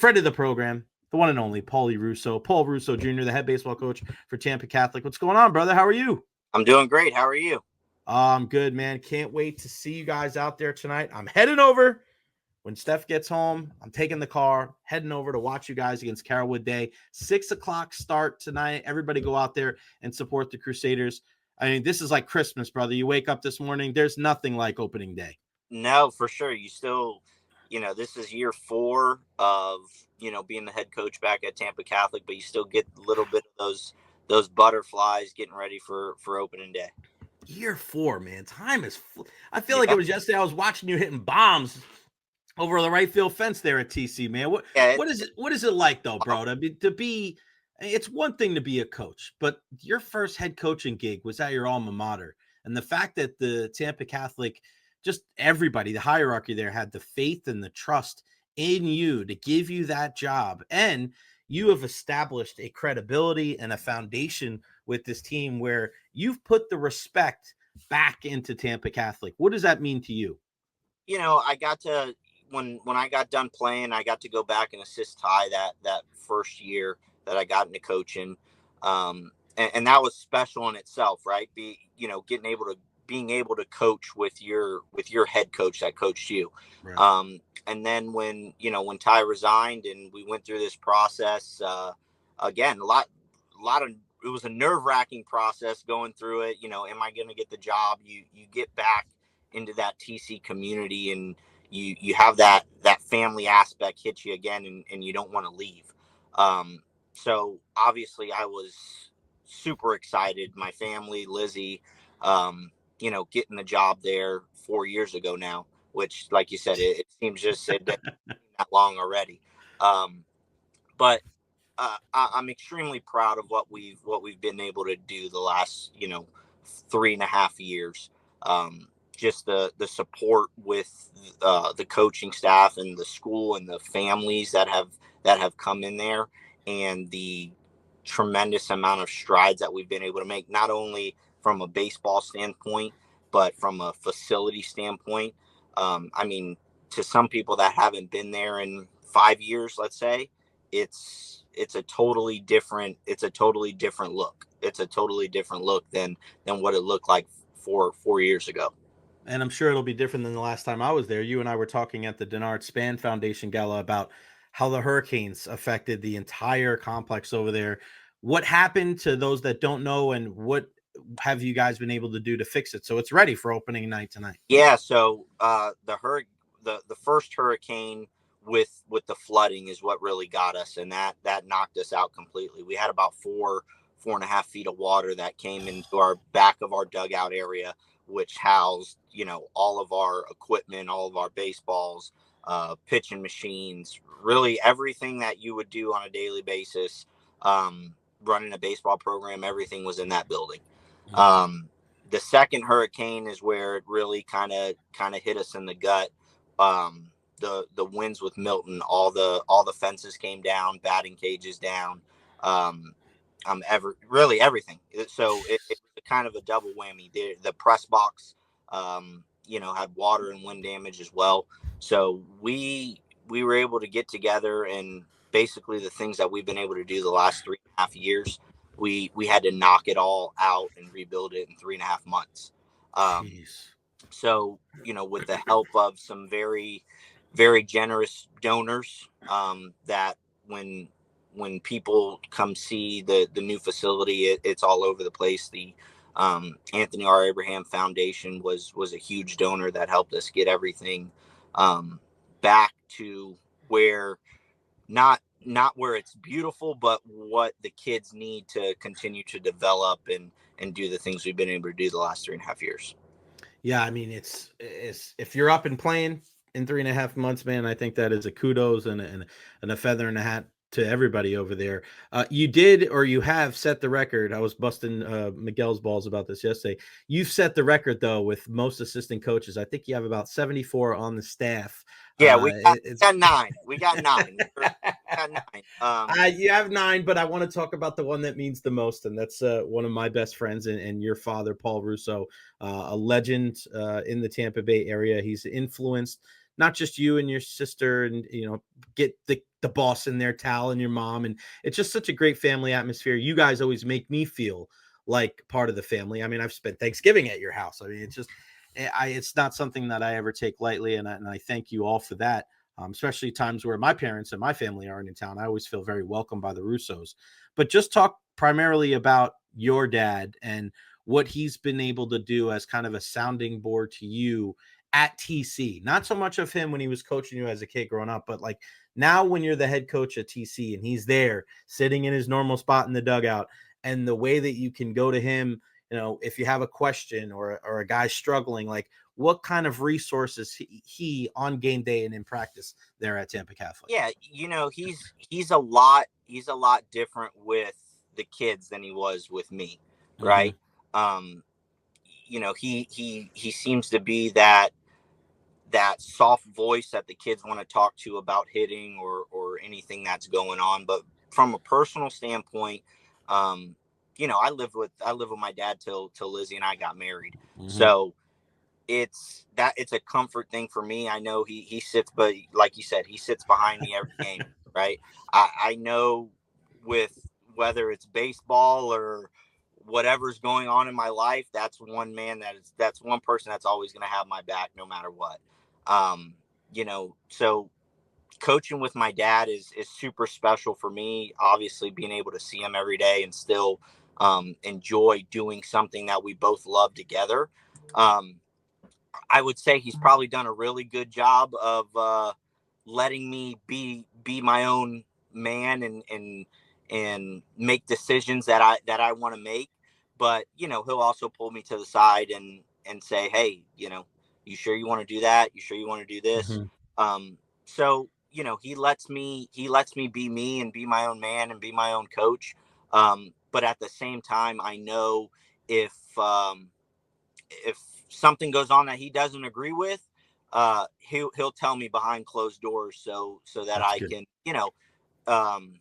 friend of the program, the one and only Paulie Russo, Paul Russo Jr., the head baseball coach for Tampa Catholic. What's going on, brother? How are you? I'm doing great. How are you? I'm good, man. Can't wait to see you guys out there tonight. I'm heading over when Steph gets home. I'm taking the car, heading over to watch you guys against Carrollwood Day. 6 o'clock start tonight. Everybody go out there and support the Crusaders. I mean, this is like Christmas, brother. You wake up this morning, there's nothing like opening day. No, for sure. You still, this is year 4 of, being the head coach back at Tampa Catholic, but you still get a little bit of those butterflies getting ready for opening day. Year 4, man. Time is I feel like it was yesterday. I was watching you hitting bombs over the right field fence there at TC, man. What is it like though, bro? To be it's one thing to be a coach, but your first head coaching gig was at your alma mater. And the fact that the Tampa Catholic, just everybody, the hierarchy there had the faith and the trust in you to give you that job. And you have established a credibility and a foundation with this team where you've put the respect back into Tampa Catholic. What does that mean to you? I got to, when I got done playing, I got to go back and assist Ty that first year that I got into coaching. And that was special in itself, right? Being able to coach with your head coach that coached you. Right. And then when Ty resigned and we went through this process, again, a lot of, it was a nerve-wracking process going through it. Am I going to get the job? You get back into that TC community and you have that family aspect hit you again and you don't want to leave. So obviously I was super excited. My family, Lizzie, getting the job there 4 years ago now, which, like you said, it seems just that long already. But I'm extremely proud of what we've been able to do the last 3.5 years. Just the support with the coaching staff and the school and the families that have come in there, and the tremendous amount of strides that we've been able to make, not only from a baseball standpoint, but from a facility standpoint. I mean, to some people that haven't been there in 5 years, let's say, it's a totally different look. It's a totally different look than what it looked like 4 years ago. And I'm sure it'll be different than the last time I was there. You and I were talking at the Denard Span Foundation Gala about how the hurricanes affected the entire complex over there. What happened, to those that don't know, and what have you guys been able to do to fix it so it's ready for opening night tonight? Yeah, so the first hurricane with the flooding is what really got us, and that knocked us out completely. We had about 4.5 feet of water that came into our back of our dugout area, which housed all of our equipment, all of our baseballs, pitching machines, really everything that you would do on a daily basis. Running a baseball program, everything was in that building. The second hurricane is where it really kind of hit us in the gut. The winds with Milton, all the fences came down, batting cages down, really everything. So it was kind of a double whammy. The press box, had water and wind damage as well. So we were able to get together, and basically the things that we've been able to do the last 3.5 years, we had to knock it all out and rebuild it in 3.5 months. So, with the help of some very, very generous donors, that when people come see the new facility, it's all over the place. The Anthony R. Abraham Foundation was a huge donor that helped us get everything back to where not where it's beautiful, but what the kids need to continue to develop and do the things we've been able to do the last 3.5 years. Yeah, I mean, it's if you're up and playing in 3.5 months, man, I think that is a kudos and a feather in the hat to everybody over there. You did, or you have set the record. I was busting Miguel's balls about this yesterday. You've set the record, though, with most assistant coaches. I think you have about 74 on the staff. Yeah, we got 9. We got 9. You have 9, but I want to talk about the one that means the most, and that's one of my best friends and your father, Paul Russo, a legend in the Tampa Bay area. He's influenced not just you and your sister, and get the boss in there, Tal, and your mom, and it's just such a great family atmosphere. You guys always make me feel like part of the family. I mean, I've spent Thanksgiving at your house. I mean, it's not something that I ever take lightly, and I thank you all for that. Especially times where my parents and my family aren't in town. I always feel very welcome by the Russos. But just talk primarily about your dad and what he's been able to do as kind of a sounding board to you at TC. Not so much of him when he was coaching you as a kid growing up, but like now when you're the head coach at TC and he's there sitting in his normal spot in the dugout, and the way that you can go to him, if you have a question or a guy's struggling, like what kind of resources he on game day and in practice there at Tampa Catholic? Yeah, he's a lot different with the kids than he was with me, right? Mm-hmm. He seems to be that soft voice that the kids want to talk to about hitting or anything that's going on. But from a personal standpoint, I lived with my dad till Lizzie and I got married. Mm-hmm. So it's a comfort thing for me. I know he sits, but like you said, he sits behind me every game, right? I know with whether it's baseball or whatever's going on in my life, that's one man that's one person that's always going to have my back no matter what. So coaching with my dad is super special for me. Obviously, being able to see him every day and still enjoy doing something that we both love together. I would say he's probably done a really good job of letting me be my own man and make decisions that I want to make. But he'll also pull me to the side and say, hey, you sure you want to do that? You sure you want to do this? Mm-hmm. So he lets me be me and be my own man and be my own coach. But at the same time, I know if something goes on that he doesn't agree with, he'll tell me behind closed doors so that That's I good. can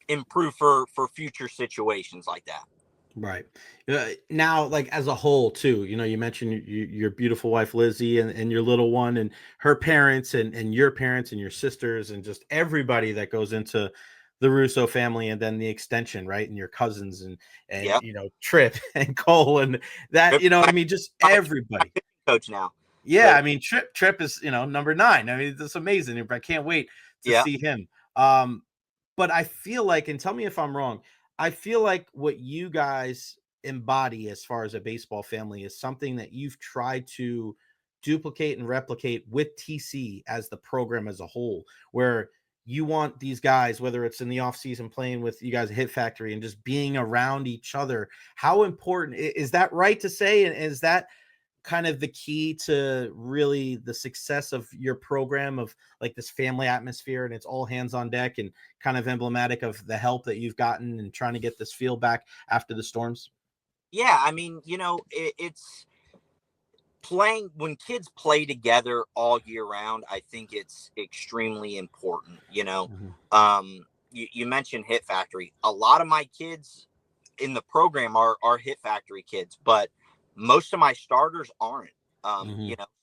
improve for future situations like that. Right. Now, like as a whole, too, you mentioned your beautiful wife, Lizzie, and your little one, and her parents, and your parents, and your sisters, and just everybody that goes into the Russo family, and then the extension, right? And your cousins, and Yeah. Tripp and Cole, and that, I mean, just everybody. Coach now. Yeah. So, I mean, Tripp is, number 9. I mean, it's amazing. I can't wait to yeah. see him. But I feel like, and tell me if I'm wrong, I feel like what you guys embody as far as a baseball family is something that you've tried to duplicate and replicate with TC as the program as a whole, where you want these guys, whether it's in the off season playing with you guys at Hit Factory and just being around each other. How important is that, right to say? And is that kind of the key to really the success of your program, of like this family atmosphere, and it's all hands on deck, and kind of emblematic of the help that you've gotten and trying to get this feel back after the storms? Yeah. I mean, it's playing when kids play together all year round. I think it's extremely important. You mentioned Hit Factory. A lot of my kids in the program are Hit Factory kids, but most of my starters aren't.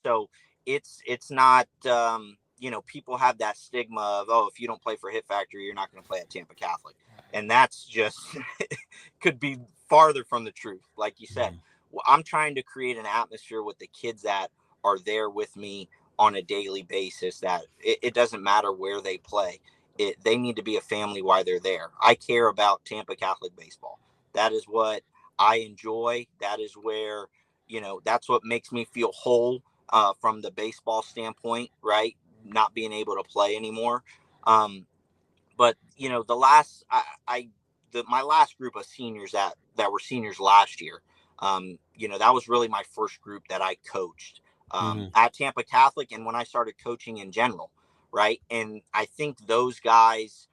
So it's not. People have that stigma of, oh, if you don't play for Hit Factory, you're not going to play at Tampa Catholic, and that's just could be farther from the truth. Like you said, I'm trying to create an atmosphere with the kids that are there with me on a daily basis, that it doesn't matter where they play. They need to be a family while they're there. I care about Tampa Catholic baseball. That is what I enjoy. That is where, that's what makes me feel whole from the baseball standpoint, right? Not being able to play anymore. But my last group of seniors that were seniors last year, that was really my first group that I coached at Tampa Catholic, and when I started coaching in general, right? And I think those guys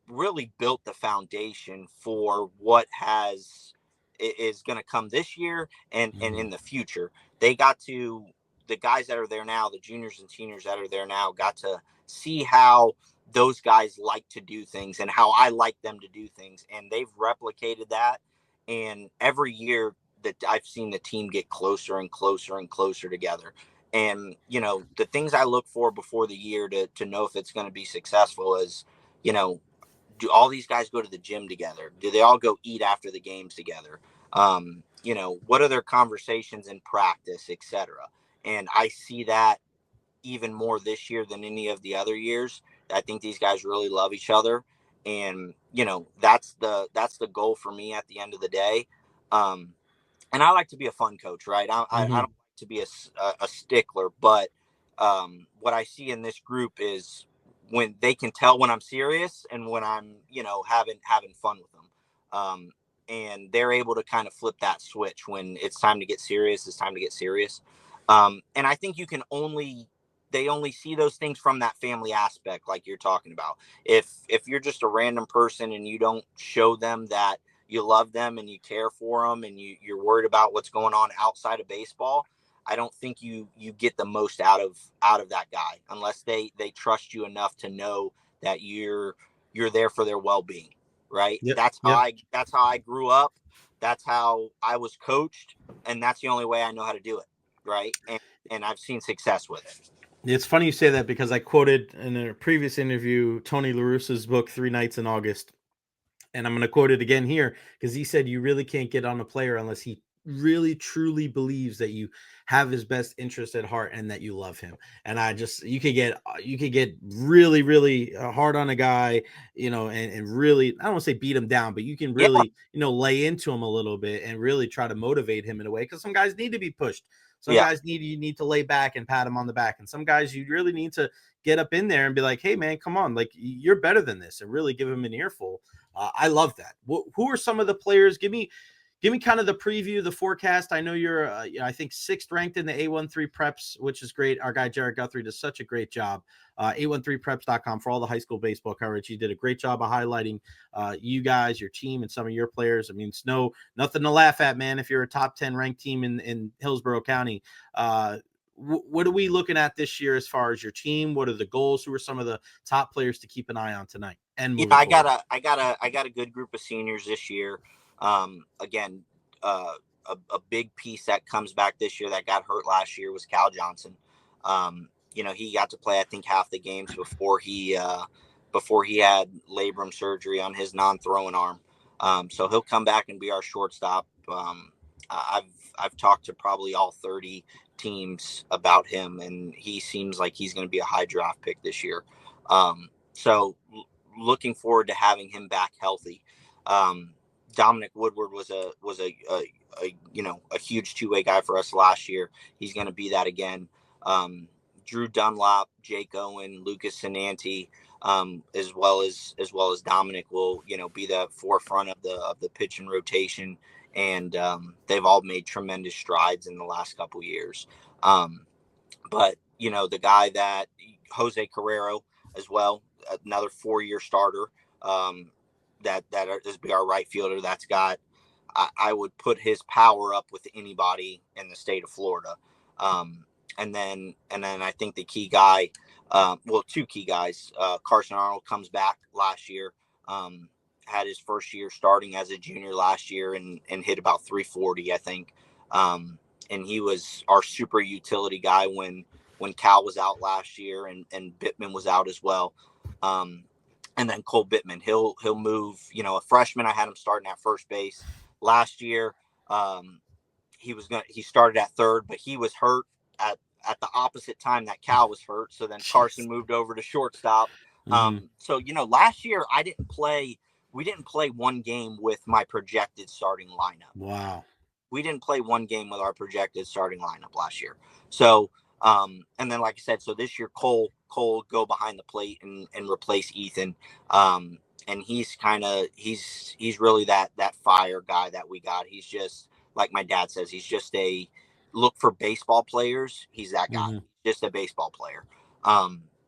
really built the foundation for what is going to come this year and in the future. The guys that are there now, the juniors and seniors that are there now, got to see how those guys like to do things and how I like them to do things. And they've replicated that. And every year that I've seen the team get closer and closer and closer together. And, the things I look for before the year to know if it's going to be successful is, do all these guys go to the gym together? Do they all go eat after the games together? What are their conversations in practice, etc. And I see that even more this year than any of the other years. I think these guys really love each other, and that's the goal for me at the end of the day. And I like to be a fun coach, right? I don't like to be a stickler, but what I see in this group is when they can tell when I'm serious and when I'm having fun with them. And they're able to kind of flip that switch when it's time to get serious. It's time to get serious. And I think they only see those things from that family aspect, like you're talking about. If you're just a random person and you don't show them that you love them and you care for them and you're worried about what's going on outside of baseball, I don't think you get the most out of that guy unless they trust you enough to know that you're there for their well-being, right? Yep. That's how I grew up. That's how I was coached, and that's the only way I know how to do it, right? And I've seen success with it. It's funny you say that because I quoted in a previous interview Tony La Russa's book, 3 Nights in August. And I'm going to quote it again here because he said you really can't get on a player unless he really truly believes that you have his best interest at heart and that you love him. And you could get really, really hard on a guy, and really, I don't want to say beat him down, but you can really, lay into him a little bit and really try to motivate him in a way. Cause some guys need to be pushed. Some guys you need to lay back and pat him on the back. And some guys you really need to get up in there and be like, hey man, come on. Like you're better than this, and really give him an earful. I love that. Who are some of the players? Give me kind of the preview, the forecast. I know you're, I think 6th ranked in the A13 preps, which is great. Our guy, Jared Guthrie, does such a great job. A13preps.com for all the high school baseball coverage. He did a great job of highlighting you guys, your team, and some of your players. I mean, it's nothing to laugh at, man. If you're a top 10 ranked team in Hillsborough County, what are we looking at this year as far as your team? What are the goals? Who are some of the top players to keep an eye on tonight? And I got a good group of seniors this year. Again, a big piece that comes back this year that got hurt last year was Cal Johnson. He got to play, I think, half the games before he had labrum surgery on his non-throwing arm. So he'll come back and be our shortstop. I've talked to probably all 30 teams about him, and he seems like he's going to be a high draft pick this year. So looking forward to having him back healthy. Dominic Woodward was a huge two-way guy for us last year. He's going to be that again. Drew Dunlop, Jake Owen, Lucas Sinanti, as well as Dominic will be the forefront of the pitching rotation, and they've all made tremendous strides in the last couple years. But the guy that Jose Carrero as well, another 4-year starter. That is our right fielder. That's got, I would put his power up with anybody in the state of Florida. And then I think the key guy, two key guys, Carson Arnold comes back last year, had his first year starting as a junior last year and hit about 340, I think. And he was our super utility guy when Cal was out last year and Bittman was out as well. And then Cole Bittman, he'll move, a freshman. I had him starting at first base last year. He started at third, but he was hurt at the opposite time that Cal was hurt. So then Carson moved over to shortstop. So, last year we didn't play one game with my projected starting lineup. Wow. We didn't play one game with our projected starting lineup last year. So, and then, like I said, so this year, Cole go behind the plate and replace Ethan. And he's really that fire guy that we got. He's just, like my dad says, he's just a look for baseball players. He's that guy, just a baseball player.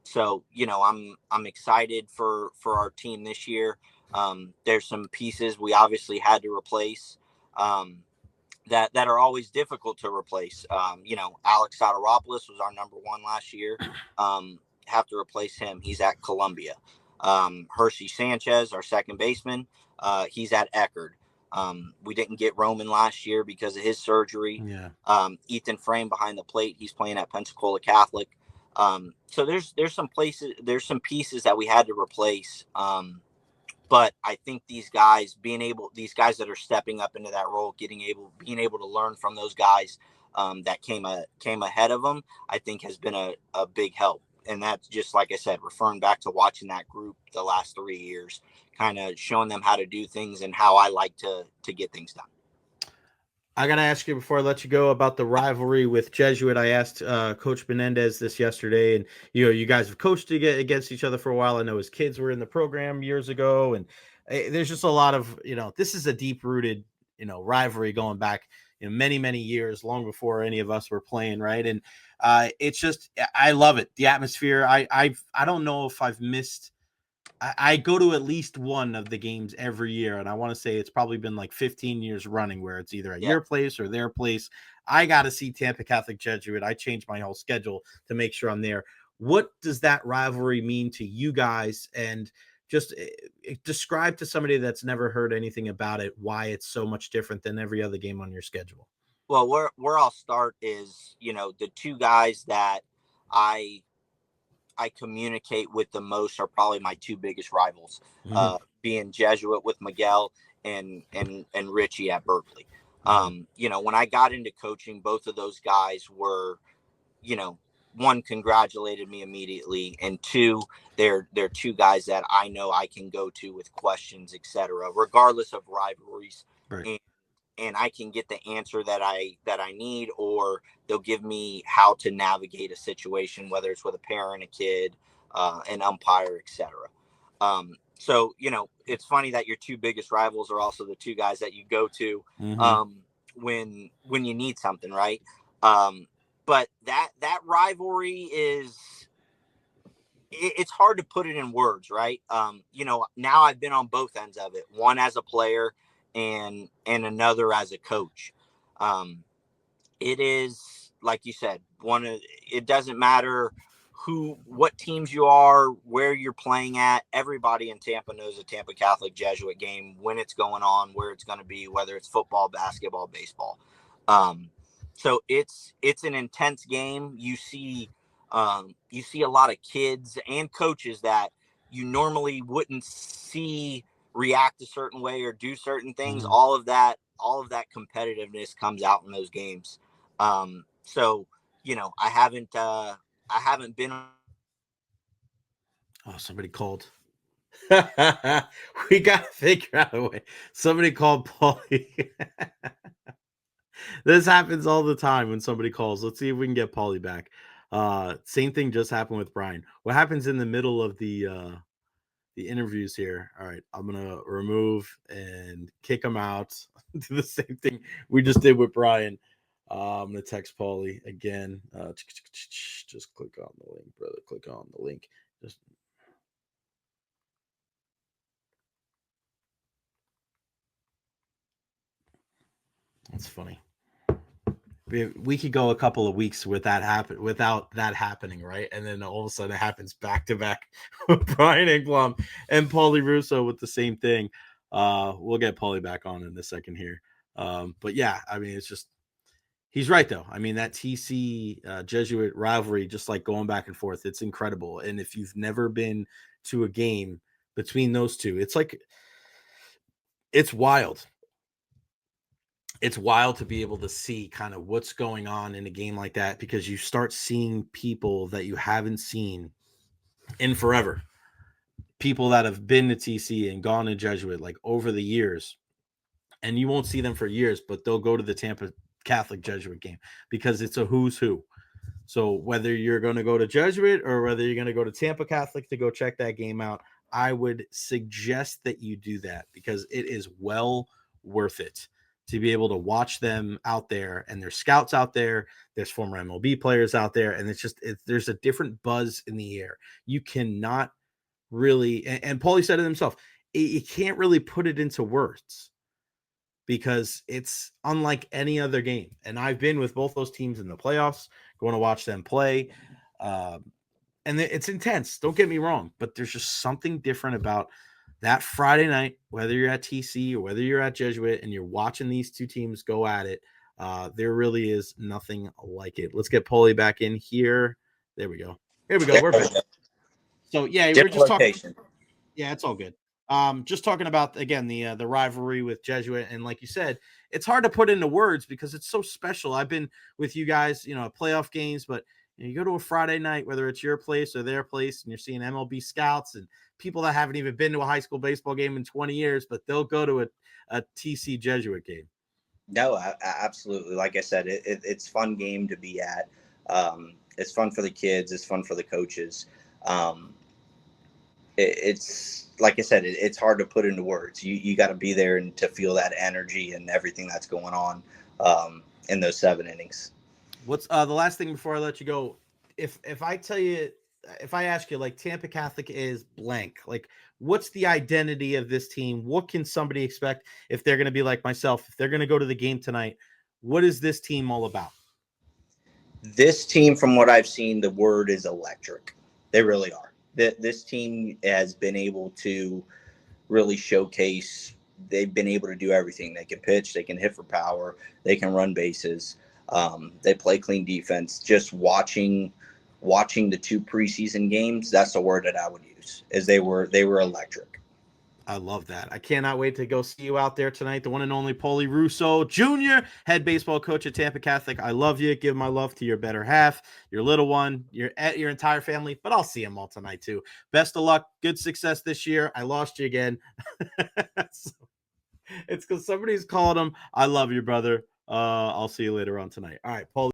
So, I'm excited for our team this year. There's some pieces we obviously had to replace. That are always difficult to replace. Alex Soteropoulos was our number 1 last year. Have to replace him. He's at Columbia. Hershey Sanchez, our second baseman, he's at Eckerd. We didn't get Roman last year because of his surgery. Yeah. Ethan Frame behind the plate. He's playing at Pensacola Catholic. So there's some pieces that we had to replace. But I think these guys that are stepping up into that role, being able to learn from those guys that came ahead of them, I think has been a big help. And that's just, like I said, referring back to watching that group the last 3 years, kind of showing them how to do things and how I like to get things done. I got to ask you before I let you go about the rivalry with Jesuit. I asked Coach Menendez this yesterday, and you guys have coached against each other for a while. I know his kids were in the program years ago, and there's just a lot of this is a deep rooted rivalry going back many years, long before any of us were playing, right? And it's just I love it, the atmosphere. I don't know if I've missed. I go to at least one of the games every year, and I want to say it's probably been like 15 years running where it's either at your place or their place. I got to see Tampa Catholic Jesuit. I changed my whole schedule to make sure I'm there. What does that rivalry mean to you guys? And just describe to somebody that's never heard anything about it why it's so much different than every other game on your schedule. Well, where I'll start is, the two guys that I communicate with the most are probably my two biggest rivals, being Jesuit with Miguel and Richie at Berkeley. When I got into coaching, both of those guys were, one, congratulated me immediately, and two, they're two guys that I know I can go to with questions, etc., regardless of rivalries. Right. And I can get the answer that I need, or they'll give me how to navigate a situation, whether it's with a parent, a kid, an umpire, etc. So it's funny that your two biggest rivals are also the two guys that you go to when you need something, right? But that rivalry it's hard to put it in words, right? Now I've been on both ends of it, one as a player and another as a coach. It is, like you said, it doesn't matter what teams you are, where you're playing at. Everybody in Tampa knows a Tampa Catholic Jesuit game, when it's going on, where it's going to be, whether it's football, basketball, baseball. So it's an intense game. You see a lot of kids and coaches that you normally wouldn't see react a certain way or do certain things. All of that competitiveness comes out in those games. So I haven't been. Oh, somebody called. We got to figure out a way. Somebody called Paulie. This happens all the time when somebody calls. Let's see if we can get Paulie back. Same thing just happened with Brian. What happens in the middle of the interviews here? All right, I'm gonna remove and kick him out. Do the same thing we just did with Brian. I'm gonna text Paulie again. Just click on the link, brother. Click on the link. Just that's funny. We could go a couple of weeks without that happening, right? And then all of a sudden it happens back to back with Brian Engblom and Paulie Russo with the same thing. We'll get Paulie back on in a second here. But yeah, I mean, it's just he's right though. I mean, that TC Jesuit rivalry, just like going back and forth, it's incredible. And if you've never been to a game between those two, it's wild. It's wild to be able to see kind of what's going on in a game like that, because you start seeing people that you haven't seen in forever. People that have been to TC and gone to Jesuit like over the years, and you won't see them for years, but they'll go to the Tampa Catholic Jesuit game because it's a who's who. So whether you're going to go to Jesuit or whether you're going to go to Tampa Catholic to go check that game out, I would suggest that you do that because it is well worth it to be able to watch them out there, and there's scouts out there, there's former MLB players out there, and there's a different buzz in the air. You cannot really, and Paulie said it himself, you can't really put it into words because it's unlike any other game. And I've been with both those teams in the playoffs, going to watch them play. And it's intense. Don't get me wrong, but there's just something different about that Friday night, whether you're at TC or whether you're at Jesuit and you're watching these two teams go at it, there really is nothing like it. Let's get Paulie back in here. There we go. Here we go. We're back. So yeah, we're just talking. Yeah, it's all good. Just talking about again the rivalry with Jesuit, and like you said, it's hard to put into words because it's so special. I've been with you guys, playoff games, but you go to a Friday night, whether it's your place or their place, and you're seeing MLB scouts and people that haven't even been to a high school baseball game in 20 years, but they'll go to a TC Jesuit game. No, absolutely. Like I said, it's fun game to be at. It's fun for the kids. It's fun for the coaches. It's like I said, it's hard to put into words. You got to be there and to feel that energy and everything that's going on in those 7 innings. What's the last thing before I let you go? If I tell you, if I ask you, like, Tampa Catholic is blank, like, what's the identity of this team? What can somebody expect if they're going to be like myself? If they're going to go to the game tonight, what is this team all about? This team, from what I've seen, the word is electric. They really are. This team has been able to really showcase. They've been able to do everything. They can pitch, they can hit for power, they can run bases. They play clean defense. Just watching the 2 preseason games, that's the word that I would use, is they were electric. I love that. I cannot wait to go see you out there tonight. The one and only Paulie Russo, Jr., head baseball coach at Tampa Catholic. I love you. Give my love to your better half, your little one, your entire family, but I'll see them all tonight too. Best of luck. Good success this year. I lost you again. It's because somebody's calling him. I love you, brother. I'll see you later on tonight. All right, Paulie.